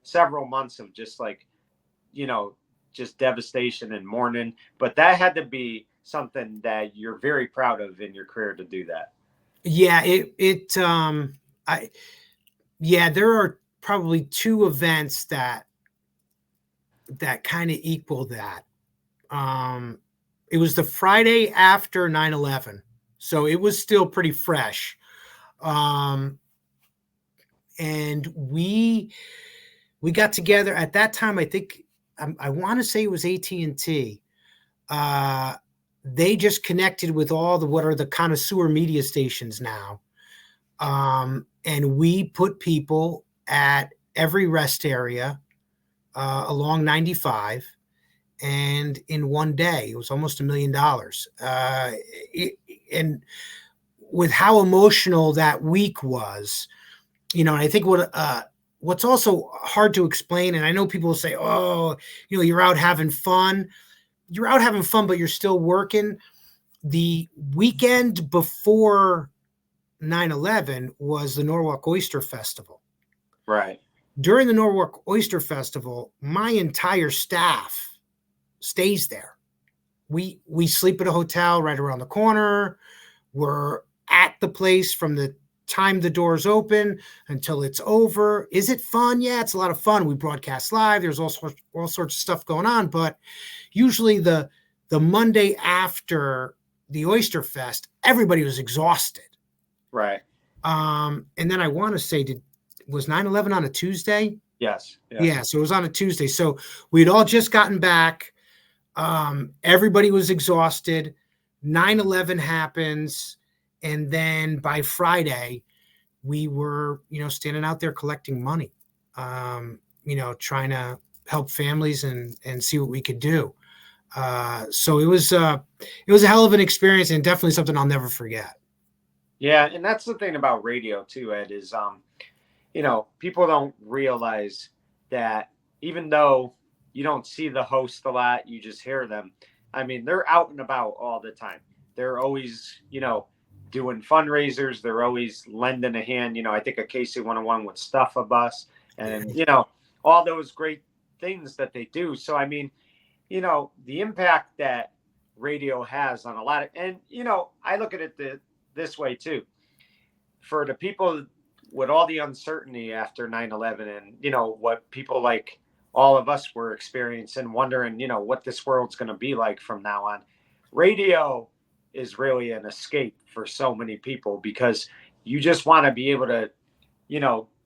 several months of just like, just devastation and mourning. But that had to be something that you're very proud of in your career to do that. Yeah, there are probably two events that kind of equal that. It was the Friday after 9/11, so it was still pretty fresh. And we got together at that time. I think I want to say it was AT&T. They just connected with all what are the connoisseur media stations now. And we put people at every rest area along 95. and in one day, it was almost $1 million. And with how emotional that week was, and I think what's also hard to explain, and I know people will say, oh, you're out having fun. You're out having fun, but you're still working. The weekend before 9/11 was the Norwalk Oyster Festival. Right. During the Norwalk Oyster Festival, my entire staff stays there. We sleep at a hotel right around the corner. We're at the place from the time the doors open until it's over. Is it fun? Yeah, it's a lot of fun. We broadcast live. There's all sorts of stuff going on, but usually the Monday after the Oyster Fest, everybody was exhausted. Right. And then I want to say, was 9/11 on a Tuesday? Yes. Yeah, so it was on a Tuesday. So we'd all just gotten back. Everybody was exhausted. 9/11 happens. And then by Friday, we were, standing out there collecting money, trying to help families and see what we could do. So it was a hell of an experience, and definitely something I'll never forget. Yeah, and that's the thing about radio too, Ed, is people don't realize that even though you don't see the host a lot, you just hear them. I mean, they're out and about all the time. They're always, doing fundraisers. They're always lending a hand. I think of Casey 101 with Stuff a Bus and, all those great things that they do. So, I mean, the impact that radio has on a lot of, and, I look at it this way too. For the people with all the uncertainty after 9/11 and, what people like all of us were experiencing, wondering, what this world's going to be like from now on, radio is really an escape for so many people because you just want to be able to,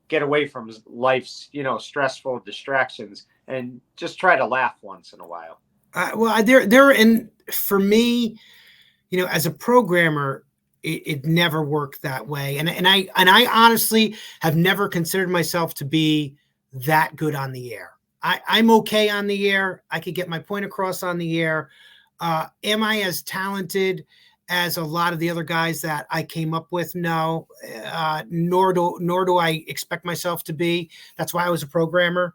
get away from life's, stressful distractions and just try to laugh once in a while. And for me, as a programmer, it never worked that way. And I honestly have never considered myself to be that good on the air. I'm okay on the air. I could get my point across on the air. Am I as talented as a lot of the other guys that I came up with? No, nor do I expect myself to be. That's why I was a programmer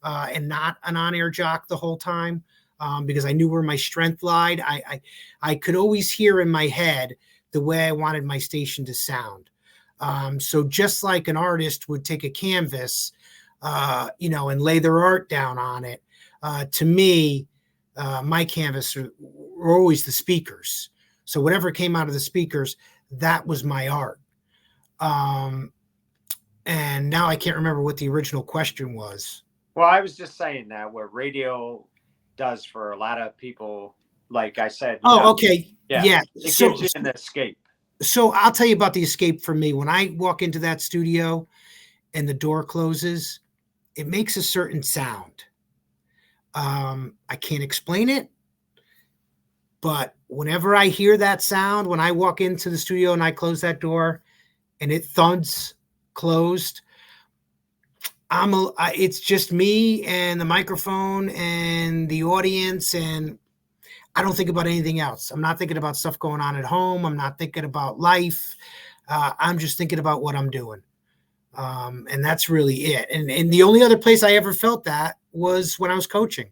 and not an on-air jock the whole time, because I knew where my strength lied. I could always hear in my head the way I wanted my station to sound. So just like an artist would take a canvas, and lay their art down on it, to me, my canvas were always the speakers. So whatever came out of the speakers, that was my art. And now I can't remember what the original question was. Well, I was just saying that what radio does for a lot of people, like I said. Okay. Yeah. It gives you an escape. So I'll tell you about the escape for me. When I walk into that studio and the door closes, it makes a certain sound. I can't explain it, but whenever I hear that sound, when I walk into the studio and I close that door and it thuds closed, it's just me and the microphone and the audience, and I don't think about anything else. I'm not thinking about stuff going on at home. I'm not thinking about life. I'm just thinking about what I'm doing. And that's really it. And the only other place I ever felt that was when I was coaching.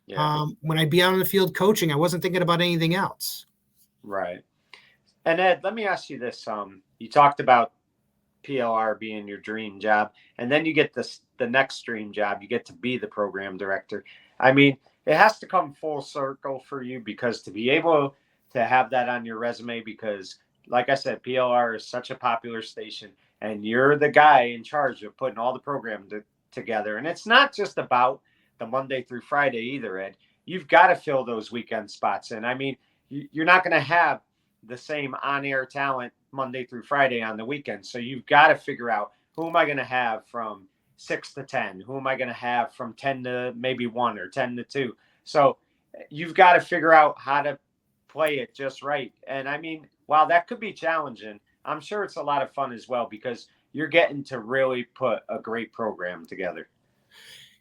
Yeah. When I'd be out on the field coaching, I wasn't thinking about anything else. Right. And Ed, let me ask you this. You talked about PLR being your dream job, and then you get the next dream job. You get to be the program director. I mean, it has to come full circle for you, because to be able to have that on your resume, because like I said, PLR is such a popular station, and you're the guy in charge of putting all the programs together. And it's not just about the Monday through Friday either, Ed. You've got to fill those weekend spots in. I mean, you're not going to have the same on-air talent Monday through Friday on the weekend. So you've got to figure out, who am I going to have from 6 to 10? Who am I going to have from 10 to maybe 1 or 10 to 2? So you've got to figure out how to play it just right. And I mean, while that could be challenging, I'm sure it's a lot of fun as well, because you're getting to really put a great program together.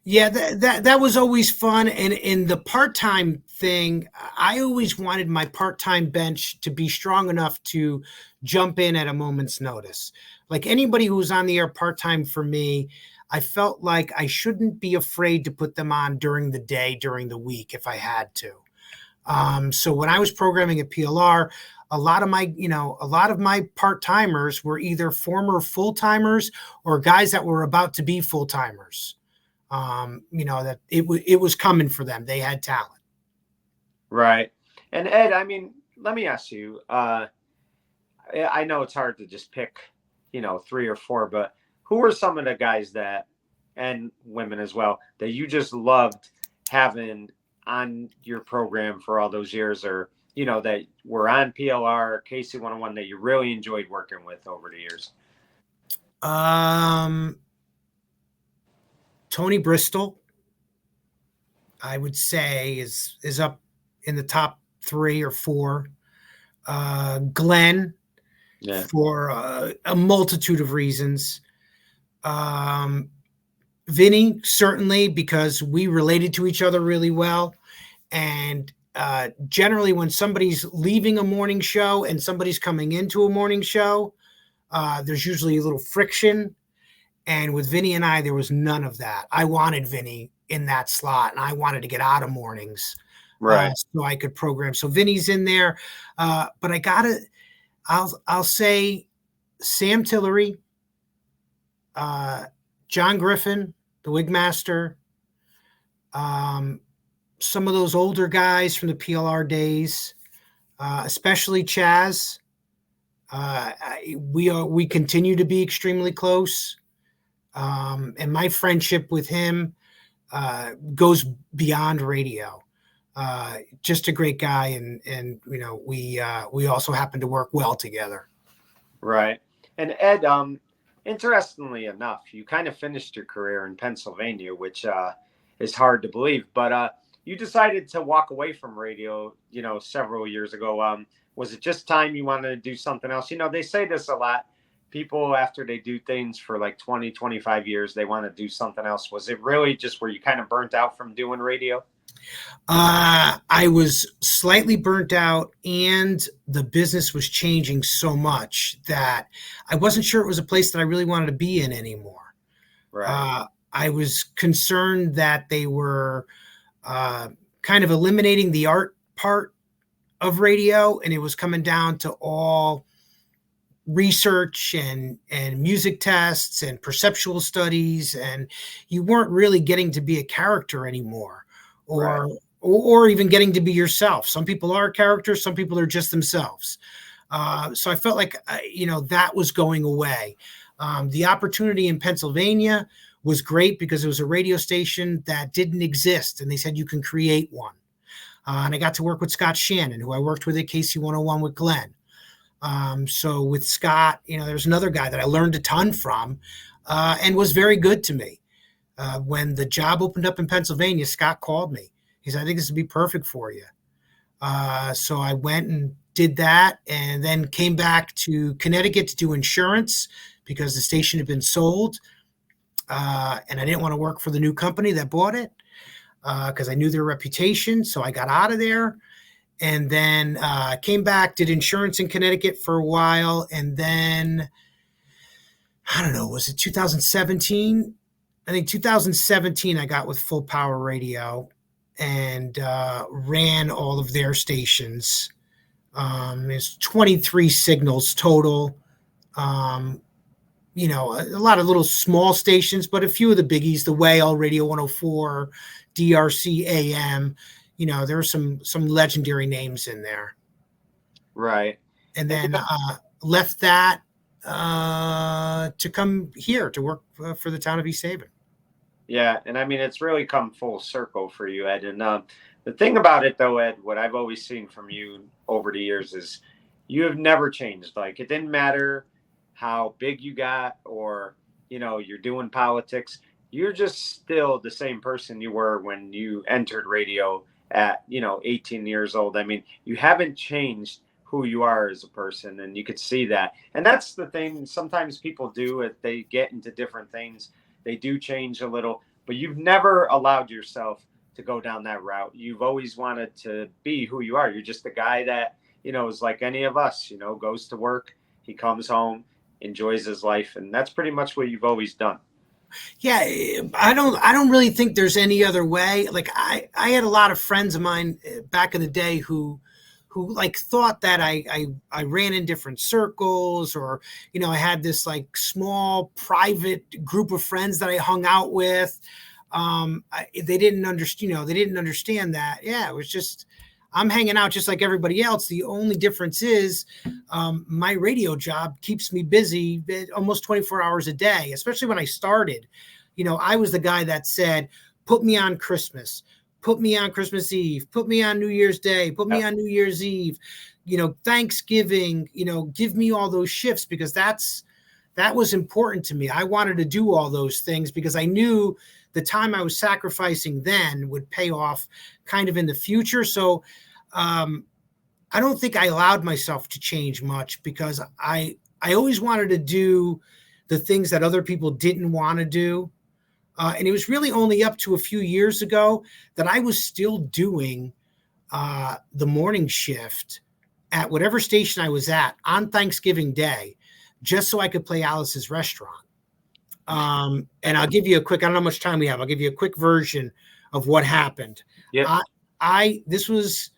Yeah, that was always fun. And in the part-time thing, I always wanted my part-time bench to be strong enough to jump in at a moment's notice. Like anybody who was on the air part-time for me, I felt like I shouldn't be afraid to put them on during the day, during the week if I had to. So when I was programming at PLR, a lot of my part timers were either former full timers or guys that were about to be full timers. That it was coming for them. They had talent. Right. And Ed, I mean, let me ask you. I know it's hard to just pick, three or four, but who are some of the guys that, and women as well, that you just loved having on your program for all those years, or that were on PLR, KC 101 that you really enjoyed working with over the years? Um, Tony Bristol, I would say, is up in the top 3 or 4. Glenn, Yeah. for a multitude of reasons. Um, Vinny, certainly, because we related to each other really well. And generally, when somebody's leaving a morning show and somebody's coming into a morning show, there's usually a little friction. And with Vinny and I, there was none of that. I wanted Vinny in that slot, and I wanted to get out of mornings Right. so I could program. So Vinny's in there, but I'll say Sam Tillery, John Griffin, the Wigmaster, some of those older guys from the PLR days, especially Chaz. We continue to be extremely close, and my friendship with him goes beyond radio. Just a great guy, and we also happen to work well together. Right. And Ed, interestingly enough, you kind of finished your career in Pennsylvania, which is hard to believe, but you decided to walk away from radio, several years ago. Was it just time you wanted to do something else? They say this a lot. People, after they do things for like 20, 25 years, they want to do something else. Was it really just where you kind of burnt out from doing radio? I was slightly burnt out, and the business was changing so much that I wasn't sure it was a place that I really wanted to be in anymore. Right. I was concerned that they were kind of eliminating the art part of radio, and it was coming down to all research and music tests and perceptual studies, and you weren't really getting to be a character anymore, Right. or even getting to be yourself. Some people are characters, some people are just themselves. So I felt like that was going away. The opportunity in Pennsylvania was great because it was a radio station that didn't exist, and they said you can create one. And I got to work with Scott Shannon, who I worked with at KC 101 with Glenn. So with Scott, there's another guy that I learned a ton from, and was very good to me. When the job opened up in Pennsylvania, Scott called me. He said, "I think this would be perfect for you." So I went and did that, and then came back to Connecticut to do insurance because the station had been sold, and I didn't want to work for the new company that bought it because I knew their reputation. So I got out of there, and then came back, did insurance in Connecticut for a while, and then I don't know, was it 2017? I think 2017 I got with Full Power Radio and ran all of their stations. There's 23 signals total. A lot of little small stations, but a few of the biggies, the Whale, Radio 104, DRC AM. There are some legendary names in there. Right. And And then left that to come here to work for the town of East Haven. Yeah, and I mean it's really come full circle for you, Ed. And the thing about it, though, Ed, what I've always seen from you over the years is you have never changed. Like it didn't matter how big you got, or you're doing politics. You're just still the same person you were when you entered radio at 18 years old. I mean, you haven't changed who you are as a person, and you could see that. And that's the thing. Sometimes people do it; they get into different things. They do change a little, but you've never allowed yourself to go down that route. You've always wanted to be who you are. You're just a guy that, is like any of us, goes to work, he comes home, enjoys his life. And that's pretty much what you've always done. Yeah, I don't really think there's any other way. Like I had a lot of friends of mine back in the day who like thought that I ran in different circles, or I had this like small private group of friends that I hung out with. They didn't understand, they didn't understand that. Yeah, it was just I'm hanging out just like everybody else. The only difference is my radio job keeps me busy almost 24 hours a day, especially when I started. I was the guy that said, put me on Christmas, put me on Christmas Eve, put me on New Year's Day, put me on New Year's Eve, Thanksgiving, give me all those shifts, because that was important to me. I wanted to do all those things because I knew the time I was sacrificing then would pay off kind of in the future. So I don't think I allowed myself to change much, because I always wanted to do the things that other people didn't want to do. And it was really only up to a few years ago that I was still doing the morning shift at whatever station I was at on Thanksgiving Day, just so I could play Alice's Restaurant. And I'll give you a quick, I don't know how much time we have. I'll give you a quick version of what happened. Yeah. This was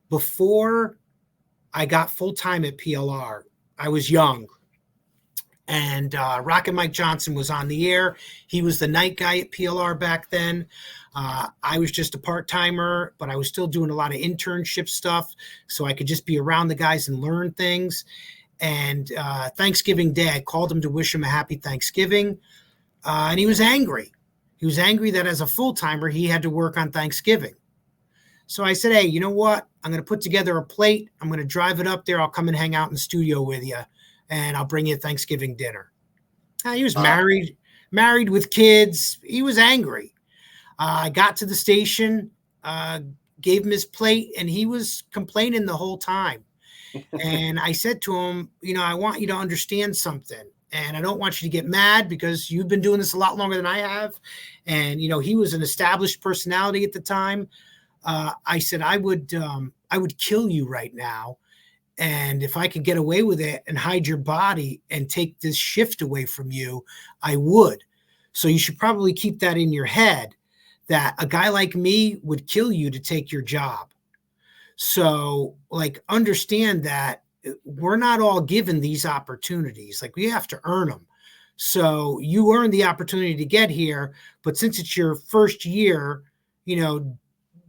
before I got full-time at PLR. I was young. And Rocket Mike Johnson was on the air. He was the night guy at PLR back then. I was just a part-timer, but I was still doing a lot of internship stuff, so I could just be around the guys and learn things. And Thanksgiving Day, I called him to wish him a happy Thanksgiving. And he was angry. He was angry that as a full-timer, he had to work on Thanksgiving. So I said, hey, you know what? I'm going to put together a plate. I'm going to drive it up there. I'll come and hang out in the studio with you, and I'll bring you Thanksgiving dinner. He was married with kids. He was angry. I got to the station, gave him his plate, and he was complaining the whole time. And I said to him, I want you to understand something. And I don't want you to get mad, because you've been doing this a lot longer than I have. And, he was an established personality at the time. I said, I would kill you right now. And if I could get away with it and hide your body and take this shift away from you, I would. So you should probably keep that in your head, that a guy like me would kill you to take your job. So understand that we're not all given these opportunities. We have to earn them. So you earned the opportunity to get here, but since it's your first year,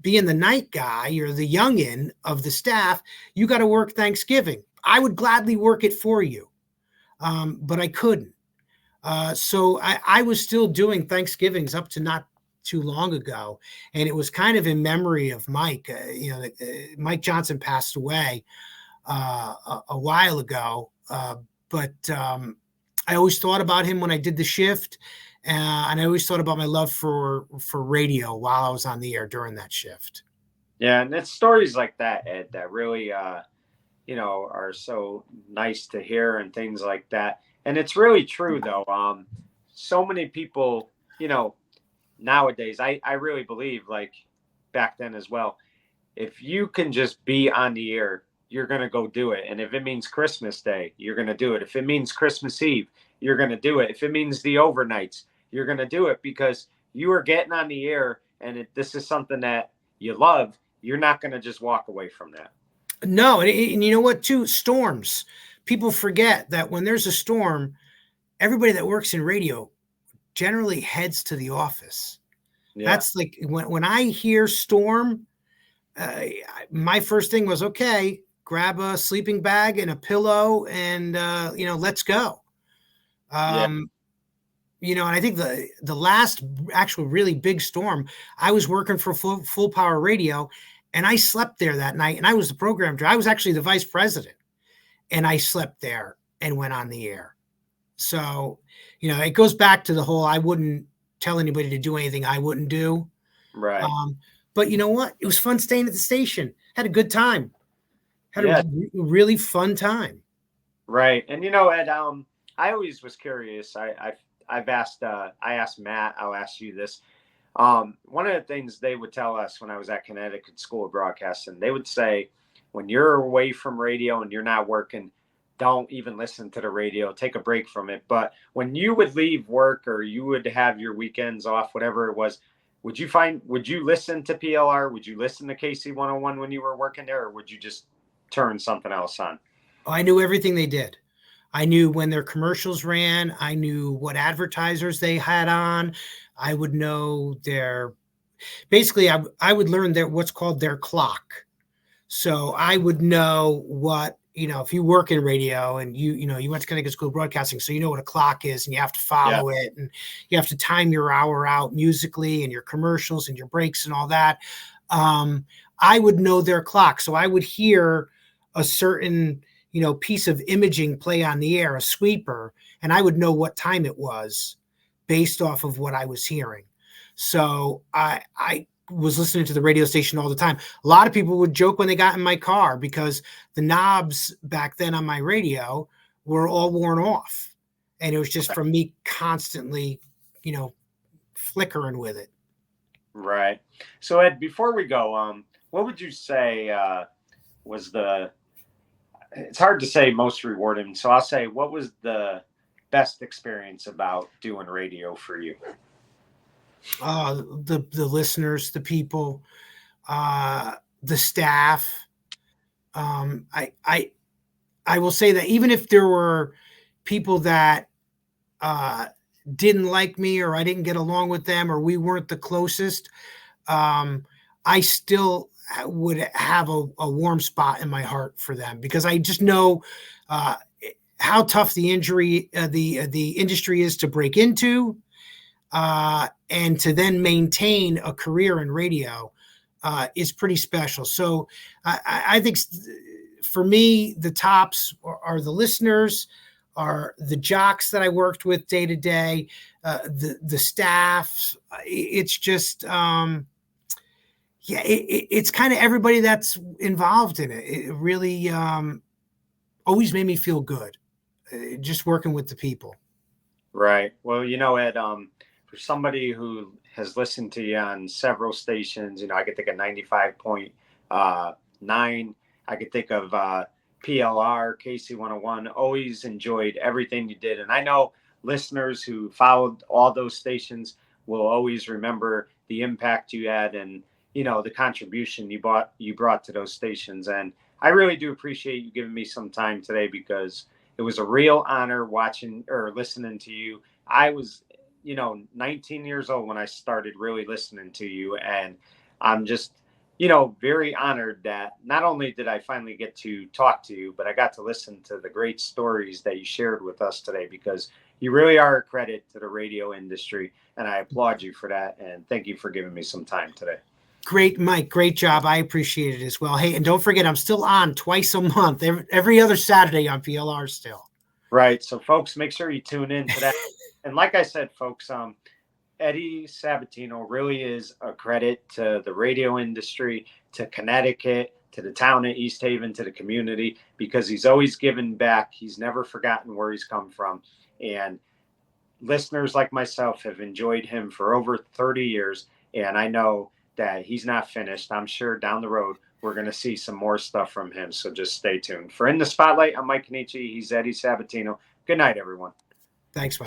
being the night guy or the youngin of the staff, you got to work Thanksgiving. I would gladly work it for you, but I couldn't. So I was still doing Thanksgivings up to not too long ago, and it was kind of in memory of Mike. Mike Johnson passed away a while ago, but I always thought about him when I did the shift. And I always thought about my love for radio while I was on the air during that shift. Yeah, and it's stories like that, Ed, that really, are so nice to hear, and things like that. And it's really true, though. So many people, nowadays, I really believe, like back then as well, if you can just be on the air, you're going to go do it. And if it means Christmas Day, you're going to do it. If it means Christmas Eve, you're going to do it. If it means the overnights, you're going to do it, because you are getting on the air, and this is something that you love. You're not going to just walk away from that. No. And you know what, too? Storms. People forget that when there's a storm, everybody that works in radio generally heads to the office. Yeah. That's like when I hear storm, my first thing was, okay, grab a sleeping bag and a pillow and, let's go. And I think the last actual really big storm, I was working for full power radio, and I slept there that night, and I was the program director. I was actually the vice president, and I slept there and went on the air. So, it goes back to the whole, I wouldn't tell anybody to do anything I wouldn't do. Right. But you know what? It was fun staying at the station. Had a good time. Had a really fun time. Right. And, Ed, I always was curious. I asked Matt, I'll ask you this. One of the things they would tell us when I was at Connecticut School of Broadcasting, they would say, when you're away from radio and you're not working, don't even listen to the radio. Take a break from it. But when you would leave work or you would have your weekends off, whatever it was, would you listen to PLR? Would you listen to KC 101 when you were working there, or would you just turn something else on? I knew everything they did. I knew when their commercials ran. I knew what advertisers they had on. I would know basically, I would learn what's called their clock. So I would know what, if you work in radio and you went to Connecticut School of Broadcasting, so you know what a clock is and you have to follow it, and you have to time your hour out musically and your commercials and your breaks and all that. I would know their clock. So I would hear a certain, piece of imaging play on the air, a sweeper, and I would know what time it was based off of what I was hearing. So I was listening to the radio station all the time. A lot of people would joke when they got in my car because the knobs back then on my radio were all worn off. And it was just from me constantly, flickering with it. Right. So Ed, before we go, what would you say was it's hard to say most rewarding. So I'll say, what was the best experience about doing radio for you? The listeners, the people, the staff. I will say that even if there were people that didn't like me, or I didn't get along with them, or we weren't the closest, I still would have a warm spot in my heart for them, because I just know how tough the industry is to break into. And to then maintain a career in radio is pretty special. So I think for me, the tops are the listeners, are the jocks that I worked with day to day, the staff. It's just, it's kind of everybody that's involved in it. It really always made me feel good, just working with the people. Right. Well, Ed, for somebody who has listened to you on several stations, I could think of 95.9. I could think of PLR, KC 101. Always enjoyed everything you did. And I know listeners who followed all those stations will always remember the impact you had and, the contribution you brought to those stations. And I really do appreciate you giving me some time today, because it was a real honor watching or listening to you. I was 19 years old when I started really listening to you. And I'm just, very honored that not only did I finally get to talk to you, but I got to listen to the great stories that you shared with us today, because you really are a credit to the radio industry. And I applaud you for that. And thank you for giving me some time today. Great, Mike. Great job. I appreciate it as well. Hey, and don't forget, I'm still on twice a month, every other Saturday on PLR still. Right. So folks, make sure you tune in to that. And like I said, folks, Eddie Sabatino really is a credit to the radio industry, to Connecticut, to the town of East Haven, to the community, because he's always given back. He's never forgotten where he's come from. And listeners like myself have enjoyed him for over 30 years. And I know that he's not finished. I'm sure down the road, we're going to see some more stuff from him. So just stay tuned. For In the Spotlight, I'm Mike Kenichi. He's Eddie Sabatino. Good night, everyone. Thanks, Mike.